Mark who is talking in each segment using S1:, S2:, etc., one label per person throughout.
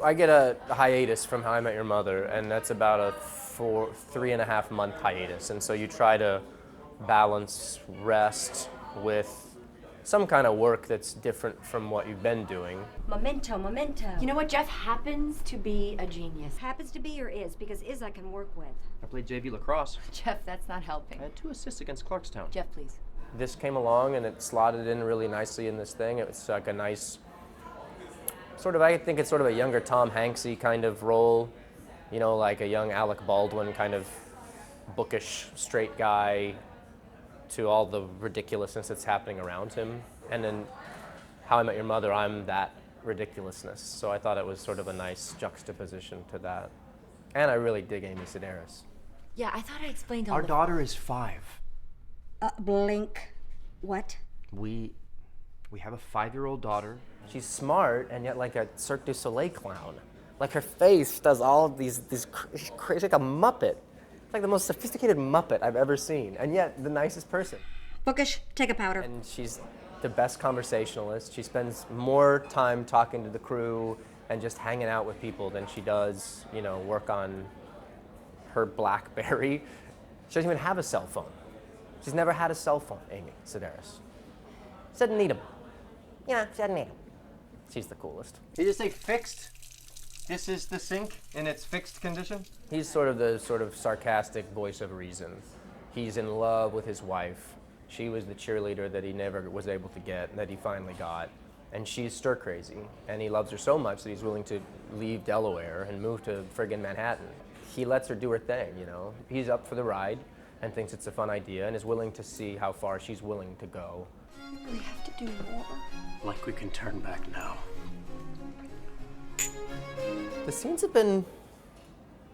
S1: I get a hiatus from How I Met Your Mother, and that's about a 3.5 month hiatus. And so you try to balance rest with some kind of work that's different from what you've been doing.
S2: Memento, memento.
S3: You know what? Jeff happens to be a genius.
S2: Happens to be or is, because is I can work with.
S4: I played JV lacrosse.
S3: Jeff, that's not helping.
S4: I had 2 assists against Clarkstown.
S3: Jeff, please.
S1: This came along and it slotted in really nicely in this thing. It was like a nice, sort of, I think it's sort of a younger Tom Hanksy kind of role, you know, like a young Alec Baldwin kind of bookish, straight guy to all the ridiculousness that's happening around him. And then How I Met Your Mother, I'm that ridiculousness. So I thought it was sort of a nice juxtaposition to that. And I really dig Amy Sedaris.
S3: Yeah, I thought I explained all
S4: Our
S3: the...
S4: daughter is 5.
S2: Blink. What?
S4: We have a 5-year-old daughter.
S1: She's smart and yet like a Cirque du Soleil clown. Like her face does all of these crazy, like a Muppet. It's like the most sophisticated Muppet I've ever seen, and yet the nicest person.
S2: Bookish, take a powder.
S1: And she's the best conversationalist. She spends more time talking to the crew and just hanging out with people than she does, you know, work on her BlackBerry. She doesn't even have a cell phone. She's never had a cell phone, Amy Sedaris. She doesn't need them. Yeah, she doesn't need them. She's the coolest.
S4: Did you say fixed? This is the sink in its fixed condition?
S1: He's sort of the sarcastic voice of reason. He's in love with his wife. She was the cheerleader that he never was able to get, that he finally got. And she's stir crazy. And he loves her so much that he's willing to leave Delaware and move to friggin' Manhattan. He lets her do her thing, you know. He's up for the ride and thinks it's a fun idea and is willing to see how far she's willing to go.
S3: We have to do more.
S4: Like we can turn back now.
S1: The scenes have been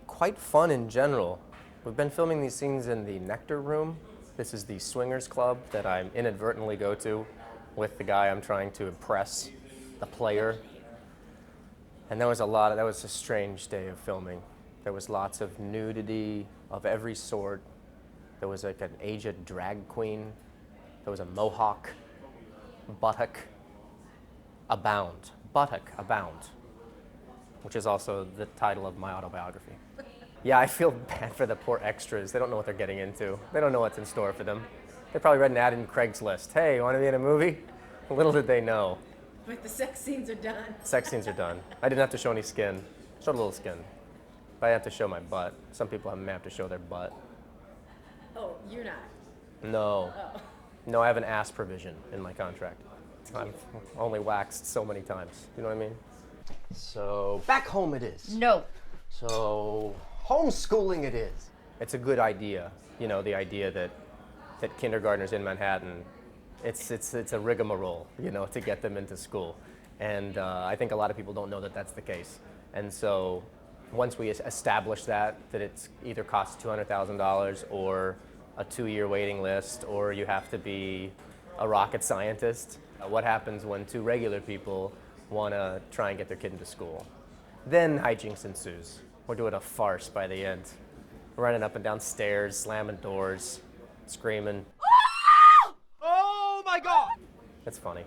S1: quite fun in general. We've been filming these scenes in the Nectar Room. This is the swingers club that I inadvertently go to with the guy I'm trying to impress, the player. And that was a strange day of filming. There was lots of nudity of every sort. There was like an aged drag queen. There was a mohawk, buttock abound, which is also the title of my autobiography. Yeah, I feel bad for the poor extras. They don't know what they're getting into. They don't know what's in store for them. They probably read an ad in Craigslist. Hey, you want to be in a movie? Little did they know.
S5: But the sex scenes are done.
S1: Sex scenes are done. I didn't have to show any skin. Showed a little skin. But I have to show my butt. Some people may have to show their butt.
S5: Oh, you're not.
S1: No.
S5: Oh.
S1: No, I have an ass provision in my contract. I've only waxed so many times. You know what I mean? So, back home it is.
S3: No.
S1: So, homeschooling it is. It's a good idea, you know, the idea that kindergartners in Manhattan, it's a rigmarole, you know, to get them into school. And I think a lot of people don't know that that's the case. And so, once we establish that it either costs $200,000 or a 2-year waiting list, or you have to be a rocket scientist, what happens when 2 regular people want to try and get their kid into school? Then hijinks ensues. We're doing a farce by the end. Running up and down stairs, slamming doors, screaming.
S4: Oh my God!
S1: It's funny.